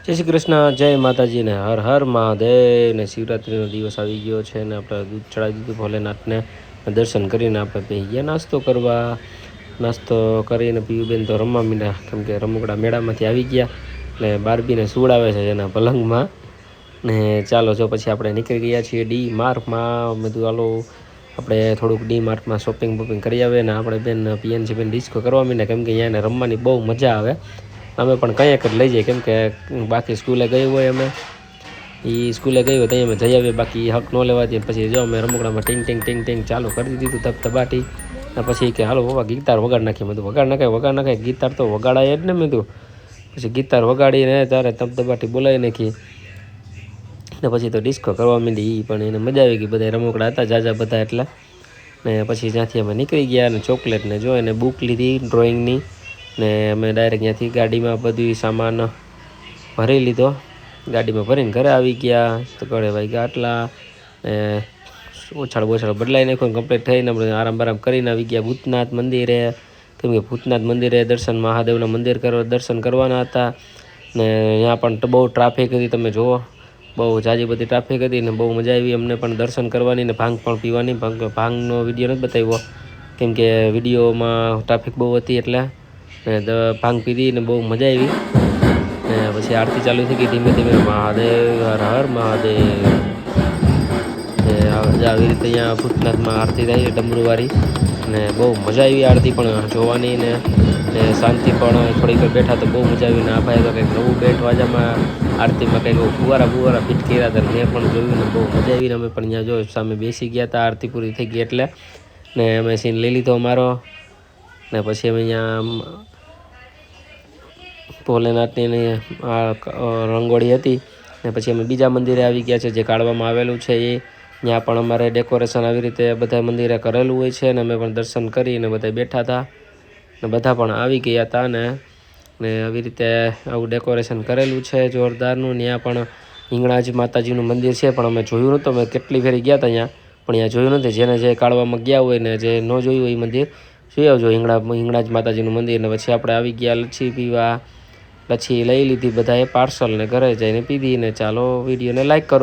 જય શ્રી કૃષ્ણ, જય માતાજી ને હર હર મહાદેવ ને શિવરાત્રિનો દિવસ આવી ગયો છે ને આપણે દૂધ ચડાવી દીધું ભોલેનાથને દર્શન કરીને આપણે પી ગયા નાસ્તો કરવા. નાસ્તો કરીને પીયુબેન તો રમવા મીના કેમ કે રમકડા મેળામાંથી આવી ગયા ને બારબીને સુવડાવે છે એના પલંગમાં ને ચાલો જો પછી આપણે નીકળી ગયા છીએ ડી માર્ટમાં. બધું હાલો આપણે થોડુંક ડી માર્ટમાં શોપિંગ બોપિંગ કરી આવે ને આપણે બેન પીએનસી બેન ડિસ્કો કરવા મીને કેમ કે અહીંયા રમવાની બહુ મજા આવે. અમે પણ કંઈક જ લઈ જઈએ કેમ કે બાકી સ્કૂલે ગઈ હોય અમે એ સ્કૂલે ગઈ હોય ત્યાં અમે જઈ આવીએ, બાકી હક ન લેવાથી પછી જો અમે રમકડામાં ટીંગ ટીંગ ટીંગ ટીંગ ચાલુ કરી દીધું ધબધબાટી. ને પછી કે હાલો બાબા ગિટાર વગાડ નાખીએ. મેં વગાડ નાખાય ગિટાર તો વગાડાય જ ને. મેં પછી ગિટાર વગાડીને ત્યારે ધબધબાટી બોલાવી નાખી ને પછી તો ડિસ્કો કરવા માંડી. એ પણ એને મજા આવી ગઈ, બધા રમકડા હતા જાજા બધા એટલે. ને પછી ત્યાંથી અમે નીકળી ગયા અને ચોકલેટ ને જો એને બુક લીધી ડ્રોઈંગની ને અમે ડાયરેક્ટ ત્યાંથી ગાડીમાં બધું સામાન ભરી લીધો. ગાડીમાં ભરીને ઘરે આવી ગયા તો ઘરે વાગ્યા આટલા ને ઓછાળ બોછાળ બદલાઈ નાખ્યું કમ્પ્લીટ થઈને આપણે આરામ બારામ કરીને આવી ગયા ભૂતનાથ મંદિરે. કેમ કે ભૂતનાથ મંદિરે દર્શન મહાદેવના મંદિર દર્શન કરવાના હતા ને ત્યાં પણ બહુ ટ્રાફિક હતી. તમે જુઓ બહુ જાજી બધી ટ્રાફિક હતી ને બહુ મજા આવી અમને પણ દર્શન કરવાની ને ભાંગ પણ પીવાની. ભાંગનો વિડીયો નથી બતાવ્યો કેમ કે વિડીયોમાં ટ્રાફિક બહુ હતી એટલે ભાંગ પીધી ને બહુ મજા આવી. ને પછી આરતી ચાલુ થઈ ગઈ ધીમે ધીમે મહાદેવ હર હર મહાદેવ. આવી રીતે અહીંયા ભૂતનાથમાં આરતી થાય ડમરુવાળી ને બહુ મજા આવી આરતી પણ જોવાની ને શાંતિ પણ થોડીક બેઠા તો બહુ મજા આવી. ને આ ભાઈ તો કંઈક નવું બેટ વાજામાં આરતીમાં કંઈક ફુવારા ફિટ કર્યા હતા મેં પણ જોયું ને બહુ મજા આવી. ને અમે પણ અહીંયા જો સામે બેસી ગયા હતા આરતી પૂરી થઈ ગઈ એટલે ને અમે સીન લઈ લીધો અમારો ને પછી અમે અહીંયા ભોલેનાથની રંગોળી હતી ને પછી અમે બીજા મંદિરે આવી ગયા છે જે કાઢવામાં આવેલું છે. ત્યાં પણ અમારે ડેકોરેશન આવી રીતે બધા મંદિરે કરેલું હોય છે ને અમે પણ દર્શન કરીને બધા બેઠા હતા ને બધા પણ આવી ગયા હતા ને આવી રીતે આવું ડેકોરેશન કરેલું છે જોરદારનું. ત્યાં પણ હિંગળાજ માતાજીનું મંદિર છે પણ અમે જોયું નહોતું. અમે કેટલી ફેરી ગયા હતા અહીંયા પણ અહીંયા જોયું નથી. જેને જે કાઢવામાં ગયા હોય ને જે ન જોયું હોય એ મંદિર જોઈ આવજો હિંગળાજ માતાજીનું મંદિર. ને પછી આપણે આવી ગયા લચ્છી પીવા. લચ્છી લઈ લીધી બધાએ પાર્સલ ને ઘરે જઈને પીધી ને ચાલો વિડીયોને લાઈક કરો.